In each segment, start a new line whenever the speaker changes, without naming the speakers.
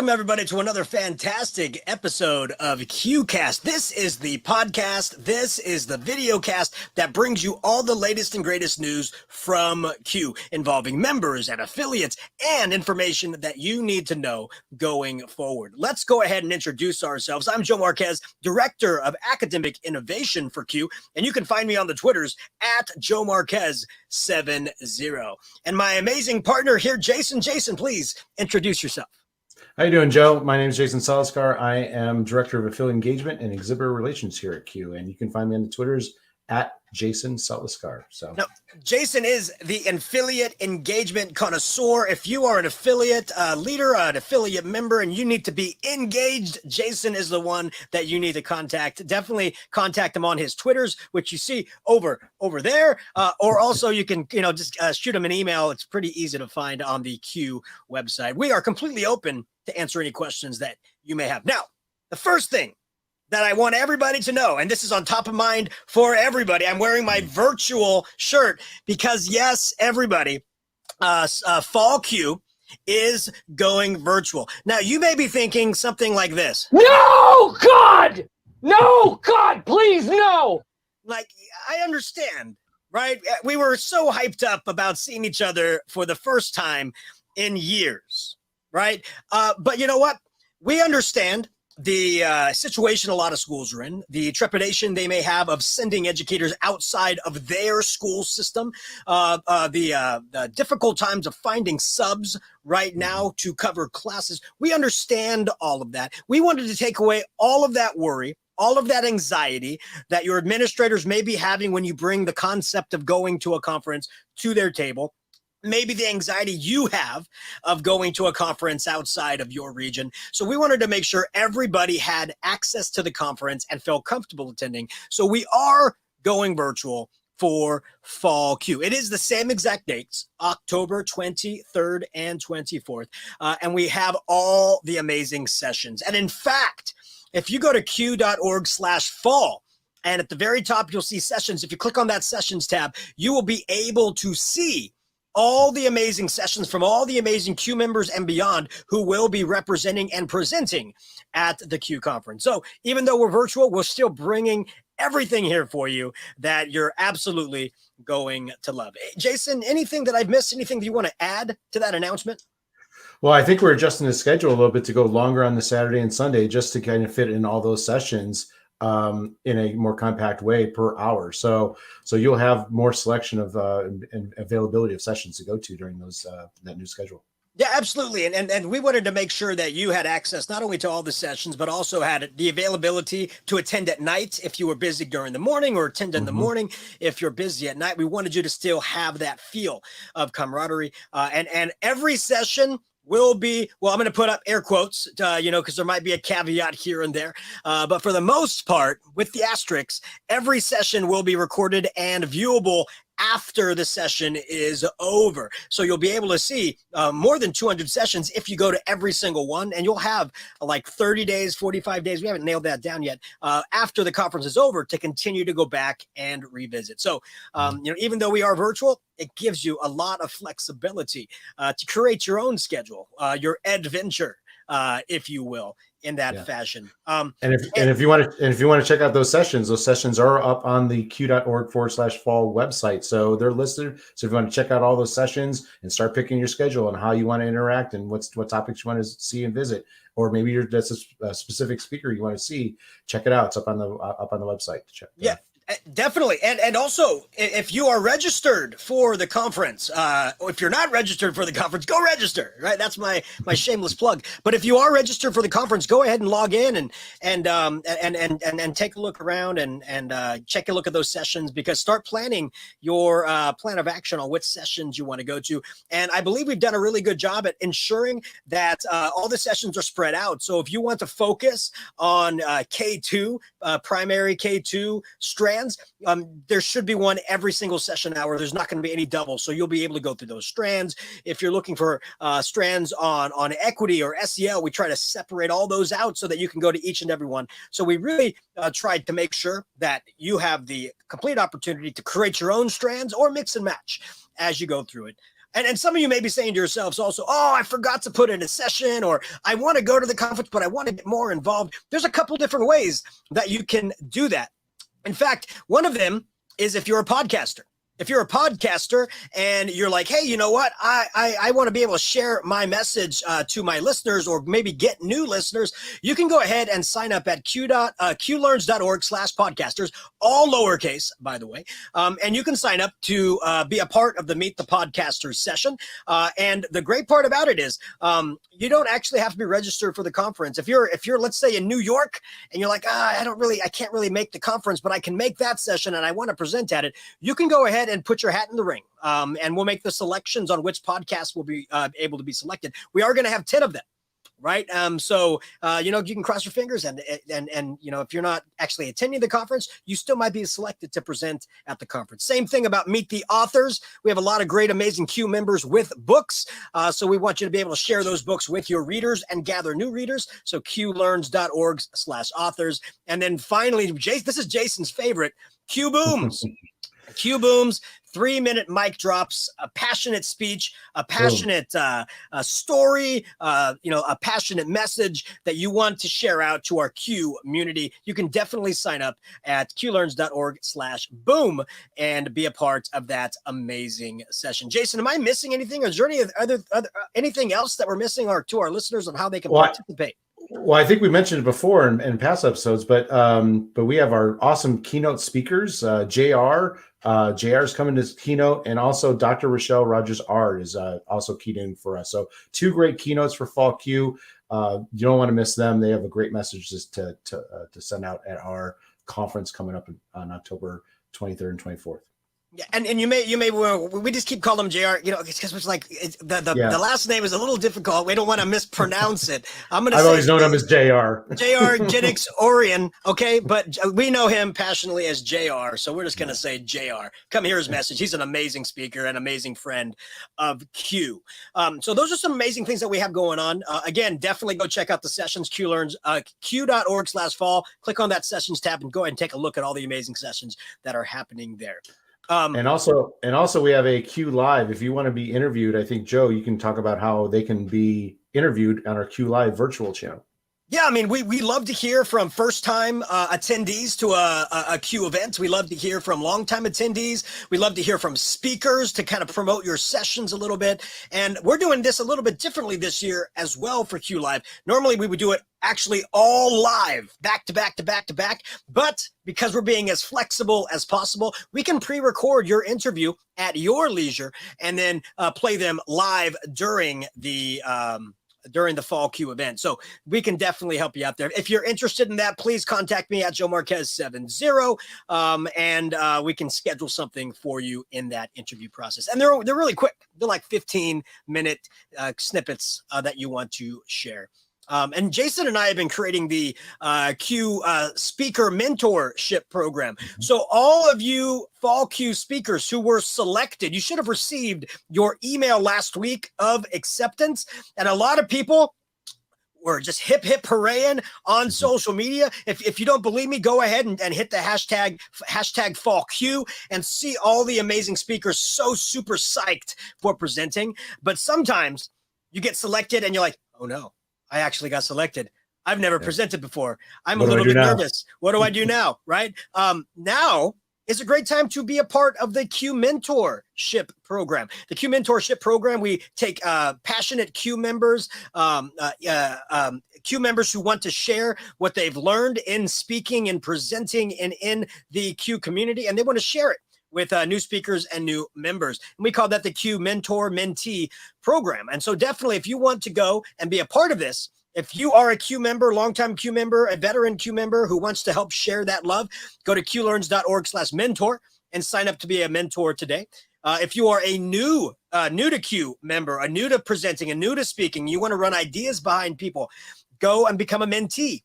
Welcome, everybody, to another fantastic episode of CUECast. This is the podcast. This is the video cast that brings you all the latest and greatest news from CUE involving members and affiliates and information that you need to know going forward. Let's go ahead and introduce ourselves. I'm Joe Marquez, Director of Academic Innovation for CUE, and you can find me on the Twitters at Joe Marquez70. And my amazing partner here, Jason. Jason, please introduce yourself.
How you doing, Joe? My name is Jason Salaskar. I am Director of Affiliate Engagement and Exhibitor Relations here at CUE, and you can find me on the Twitters at Jason Salaskar. So,
now, Jason is the affiliate engagement connoisseur. If you are an affiliate leader, an affiliate member, and you need to be engaged, Jason is the one that you need to contact. Definitely contact him on his Twitters, which you see over there, or also you can just shoot him an email. It's pretty easy to find on the CUE website. We are completely open to answer any questions that you may have. Now, the first thing that I want everybody to know, and this is on top of mind for everybody, I'm wearing my virtual shirt because, yes, everybody, Fall CUE is going virtual. Now, you may be thinking something like this.
No, God! No, God, please, no!
Like, I understand, right? We were so hyped up about seeing each other for the first time in years, right? But you know what? We understand the situation a lot of schools are in, the trepidation they may have of sending educators outside of their school system, the difficult times of finding subs right now to cover classes. We understand all of that. We wanted to take away all of that worry, all of that anxiety that your administrators may be having when you bring the concept of going to a conference to their table. Maybe the anxiety you have of going to a conference outside of your region. So we wanted to make sure everybody had access to the conference and felt comfortable attending. So we are going virtual for Fall CUE. It is the same exact dates, October 23rd and 24th. And we have all the amazing sessions. And in fact, if you go to cue.org/fall, and at the very top, you'll see sessions. If you click on that sessions tab, you will be able to see all the amazing sessions from all the amazing CUE members and beyond who will be representing and presenting at the CUE conference. So even though we're virtual, we're still bringing everything here for you that you're absolutely going to love. Jason, anything that I've missed, anything that you want to add to that announcement?
well, I think we're adjusting the schedule a little bit to go longer on the Saturday and Sunday just to kind of fit in all those sessions in a more compact way per hour. So you'll have more selection of and availability of sessions to go to during those that new schedule.
Yeah, absolutely. And we wanted to make sure that you had access not only to all the sessions, but also had the availability to attend at night if you were busy during the morning, or attend in the morning if you're busy at night. We wanted you to still have that feel of camaraderie. And every session will be, well, I'm going to put up air quotes, because there might be a caveat here and there. But for the most part, with the asterisks, every session will be recorded and viewable after the session is over. So you'll be able to see more than 200 sessions if you go to every single one, and you'll have like 30 days, 45 days. We haven't nailed that down yet after the conference is over to continue to go back and revisit. So, even though we are virtual, it gives you a lot of flexibility to create your own schedule, your adventure, if you will, in that fashion. And
if you want to check out those sessions are up on the cue.org/fall website. So they're listed. So if you want to check out all those sessions and start picking your schedule and how you want to interact and what topics you want to see and visit, or maybe that's a specific speaker you want to see, check it out. It's up on the website to check.
Yeah. Definitely. And also, if you are registered for the conference, or if you're not registered for the conference, go register, right? That's my shameless plug. But if you are registered for the conference, go ahead and log in and take a look around and check a look at those sessions, because start planning your plan of action on which sessions you want to go to. And I believe we've done a really good job at ensuring that all the sessions are spread out. So if you want to focus on K2, primary K2 strands, there should be one every single session hour. There's not going to be any double. So you'll be able to go through those strands. If you're looking for strands on equity or SEL, we try to separate all those out so that you can go to each and every one. So we really tried to make sure that you have the complete opportunity to create your own strands or mix and match as you go through it. And some of you may be saying to yourselves also, oh, I forgot to put in a session, or I want to go to the conference, but I want to get more involved. There's a couple different ways that you can do that. In fact, one of them is if you're a podcaster. If you're a podcaster and you're like, hey, you know what? I want to be able to share my message to my listeners, or maybe get new listeners, you can go ahead and sign up at CUELearns.org/podcasters, all lowercase, by the way. And you can sign up to be a part of the Meet the Podcasters session. And the great part about it is you don't actually have to be registered for the conference. If you're, let's say, in New York and you're like, I can't really make the conference, but I can make that session and I want to present at it, you can go ahead and put your hat in the ring, and we'll make the selections on which podcasts will be able to be selected. We are going to have 10 of them, right? So you can cross your fingers, and if you're not actually attending the conference, you still might be selected to present at the conference. Same thing about Meet the Authors. We have a lot of great, amazing CUE members with books, so we want you to be able to share those books with your readers and gather new readers. So CUELearns.org/authors. And then finally, this is Jason's favorite, CUE Booms. CUE Booms, 3-minute mic drops, a passionate speech, a passionate story, a passionate message that you want to share out to our CUE community. You can definitely sign up at CUELearns.org/boom and be a part of that amazing session. Jason, am I missing anything? Or is there any other anything else that we're missing to our listeners on how they can participate?
Well, I think we mentioned it before in past episodes, but we have our awesome keynote speakers, JR. JR is coming to keynote, and also Dr. Rachelle Rogers-Ard is also keyed in for us. So 2 great keynotes for Fall CUE. You don't want to miss them. They have a great message to send out at our conference coming up on October 23rd and 24th.
Yeah, and we just keep calling him JR, because it's like the last name is a little difficult. We don't want to mispronounce it. I've
always known him as JR.
JR Ginex-Orinion, okay, but we know him passionately as JR, so we're just going to say JR. Come hear his message. He's an amazing speaker, an amazing friend of CUE. So those are some amazing things that we have going on. Again, definitely go check out the sessions, CUE.org/fall. Click on that sessions tab and go ahead and take a look at all the amazing sessions that are happening there.
And also we have a CUE Live. If you want to be interviewed, I think, Joe, you can talk about how they can be interviewed on our CUE Live virtual channel.
Yeah, I mean, we love to hear from first-time attendees to a CUE event. We love to hear from long-time attendees. We love to hear from speakers to kind of promote your sessions a little bit. And we're doing this a little bit differently this year as well for CUE Live. Normally, we would do it actually all live, back to back to back to back. But because we're being as flexible as possible, we can pre-record your interview at your leisure and then play them live during the Fall CUE event. So we can definitely help you out there. If you're interested in that, please contact me at Joe Marquez70, and we can schedule something for you in that interview process. And they're really quick. They're like 15-minute snippets that you want to share. And Jason and I have been creating the CUE Speaker Mentorship Program. So all of you Fall CUE speakers who were selected, you should have received your email last week of acceptance. And a lot of people were just hip, hip hooray on social media. If you don't believe me, go ahead and hit the hashtag Fall CUE and see all the amazing speakers so super psyched for presenting. But sometimes you get selected and you're like, oh no, I actually got selected. I've never presented before. I'm a little bit nervous. What do I do now? Right? Now is a great time to be a part of the CUE Mentorship Program. The CUE Mentorship Program, we take passionate CUE members, CUE members who want to share what they've learned in speaking and presenting and in the CUE community, and they want to share it with new speakers and new members. And we call that the CUE Mentor Mentee Program. And so definitely, if you want to go and be a part of this, if you are a CUE member, longtime CUE member, a veteran CUE member who wants to help share that love, go to CUELearns.org/mentor and sign up to be a mentor today. If you are a new to CUE member, a new to presenting, a new to speaking, you want to run ideas behind people, go and become a mentee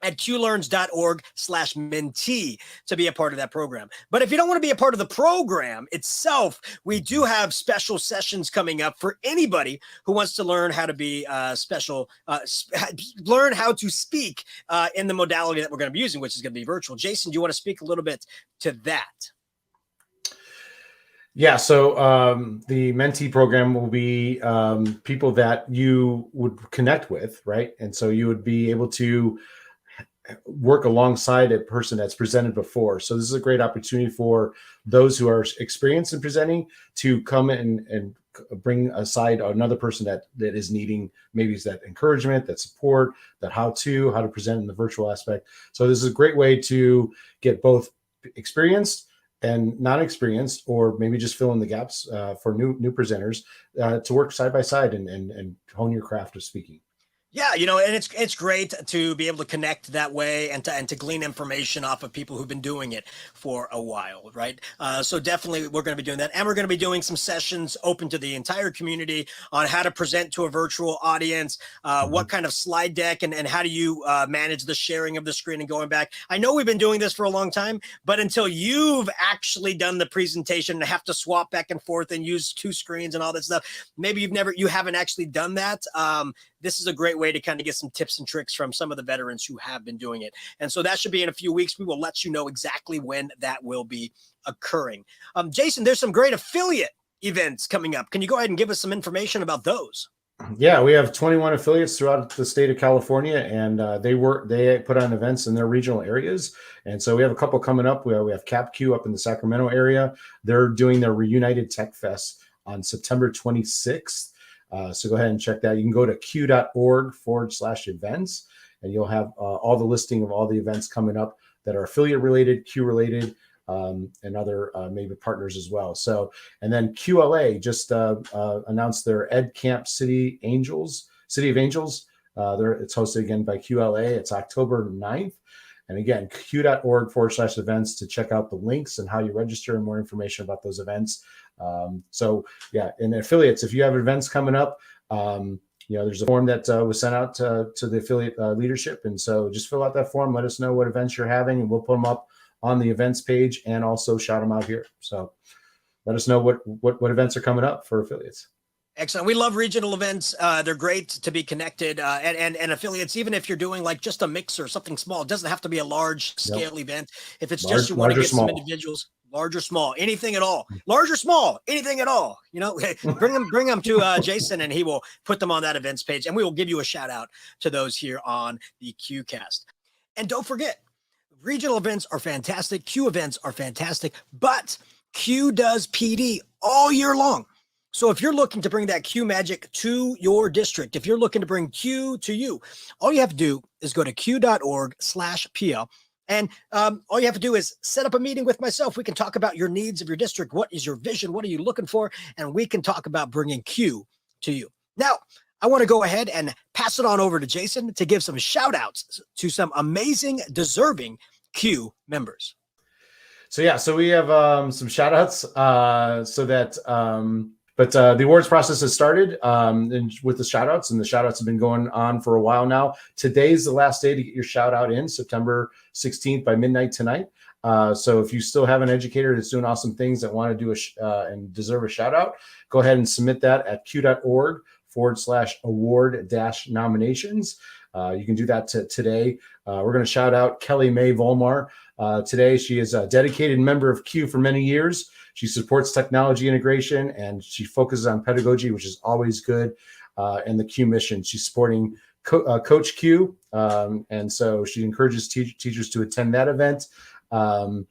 at CUELearns.org/mentee to be a part of that program. But if you don't want to be a part of the program itself, we do have special sessions coming up for anybody who wants to learn how to be learn how to speak in the modality that we're going to be using, which is going to be virtual. Jason, do you want to speak a little bit to that?
Yeah, so the Mentee program will be people that you would connect with, right? And so you would be able to work alongside a person that's presented before. So this is a great opportunity for those who are experienced in presenting to come in and bring aside another person that is needing maybe that encouragement, that support, that how to present in the virtual aspect. So this is a great way to get both experienced and non-experienced, or maybe just fill in the gaps for new presenters to work side by side and hone your craft of speaking.
Yeah, and it's great to be able to connect that way and to glean information off of people who've been doing it for a while, right? So definitely we're going to be doing that, and we're going to be doing some sessions open to the entire community on how to present to a virtual audience, what kind of slide deck, and how do you manage the sharing of the screen and going back. I know we've been doing this for a long time, but until you've actually done the presentation and have to swap back and forth and use two screens and all that stuff, maybe you haven't actually done that. This is a great way to kind of get some tips and tricks from some of the veterans who have been doing it. And so that should be in a few weeks. We will let you know exactly when that will be occurring. Jason, there's some great affiliate events coming up. Can you go ahead and give us some information about those?
Yeah, we have 21 affiliates throughout the state of California, and they put on events in their regional areas. And so we have a couple coming up. We have CapCUE up in the Sacramento area. They're doing their Reunited TechFest on September 26th. So go ahead and check that. You can go to CUE.org/events, and you'll have all the listing of all the events coming up that are affiliate related, CUE related, and other maybe partners as well. So, and then CUELA just announced their EdCamp City of Angels. It's hosted again by CUELA. It's October 9th. And again, CUE.org/events to check out the links and how you register and more information about those events. So yeah, and affiliates, if you have events coming up, there's a form that was sent out to the affiliate leadership. And so just fill out that form, let us know what events you're having, and we'll put them up on the events page and also shout them out here. So let us know what events are coming up for affiliates.
Excellent. We love regional events. They're great to be connected and affiliates, even if you're doing like just a mix or something small. It doesn't have to be a large scale event. If it's just you want to get some individuals, large or small, anything at all, large or small, anything at all, bring them to Jason, and he will put them on that events page, and we will give you a shout out to those here on the CUECast. And don't forget, regional events are fantastic. CUE events are fantastic, but CUE does PD all year long. So if you're looking to bring that CUE magic to your district, if you're looking to bring CUE to you, all you have to do is go to CUE.org/PL. And all you have to do is set up a meeting with myself. We can talk about your needs of your district. What is your vision? What are you looking for? And we can talk about bringing CUE to you. Now, I want to go ahead and pass it on over to Jason to give some shout outs to some amazing, deserving CUE members.
So we have some shout outs But the awards process has started with the shout outs, and the shout outs have been going on for a while now. Today's the last day to get your shout out in, September 16th by midnight tonight. So if you still have an educator that's doing awesome things that want to do and deserve a shout out, go ahead and submit that at CUE.org/award-nominations. You can do that today. We're going to shout out Kelly May-Vollmar today. She is a dedicated member of CUE for many years. She supports technology integration, and she focuses on pedagogy, which is always good, and the CUE mission. She's supporting Coach CUE, and so she encourages teachers to attend that event and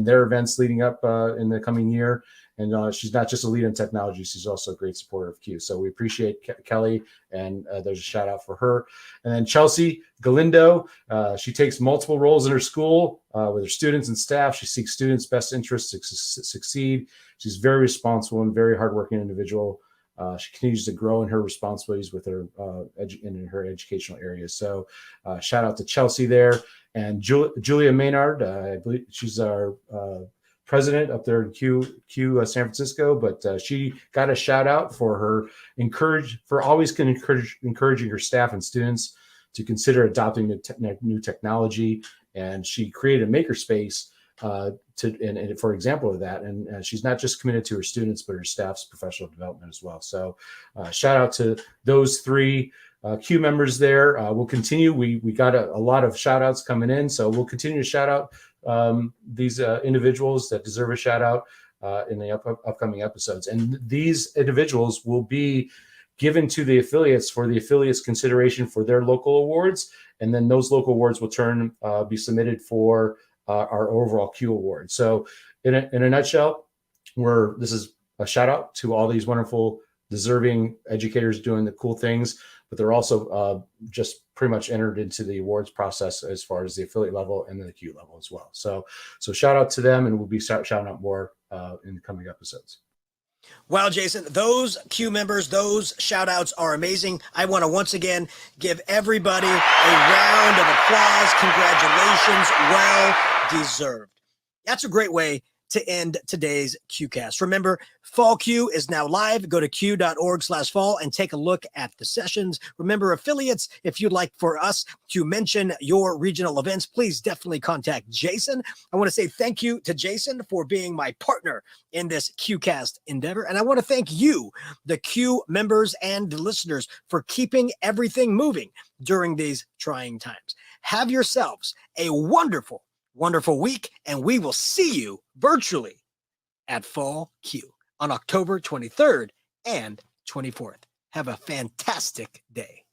their events leading up in the coming year. And she's not just a lead in technology, she's also a great supporter of CUE. So we appreciate Kelly, and there's a shout out for her. And then Chelsea Galindo, she takes multiple roles in her school with her students and staff. She seeks students' best interests to succeed. She's very responsible and very hardworking individual. She continues to grow in her responsibilities with her in her educational areas. So shout out to Chelsea there. And Julia Maynard, I believe she's our president up there in CUE San Francisco, but she got a shout out for her always encouraging her staff and students to consider adopting new technology. And she created a makerspace for example of that. And she's not just committed to her students, but her staff's professional development as well. So shout out to those three CUE members there. We'll continue. We got a lot of shout outs coming in, so we'll continue to shout out these individuals that deserve a shout out in the upcoming episodes. And these individuals will be given to the affiliates for the affiliates consideration for their local awards. And then those local awards will be submitted for our overall CUE award. So in a nutshell, this is a shout out to all these wonderful, deserving educators doing the cool things, but they're also just pretty much entered into the awards process as far as the affiliate level and then the CUE level as well. So shout out to them, and we'll be shouting out more in the coming episodes.
Well, Jason, those CUE members, those shout outs are amazing. I want to once again give everybody a round of applause. Congratulations. Well deserved. That's a great way to end today's CUECast. Remember, Fall CUE is now live. Go to CUE.org/fall and take a look at the sessions. Remember, affiliates, if you'd like for us to mention your regional events, please definitely contact Jason. I want to say thank you to Jason for being my partner in this CUECast endeavor. And I want to thank you, the CUE members and the listeners, for keeping everything moving during these trying times. Have yourselves a wonderful week, and we will see you virtually at Fall CUE on October 23rd and 24th. Have a fantastic day.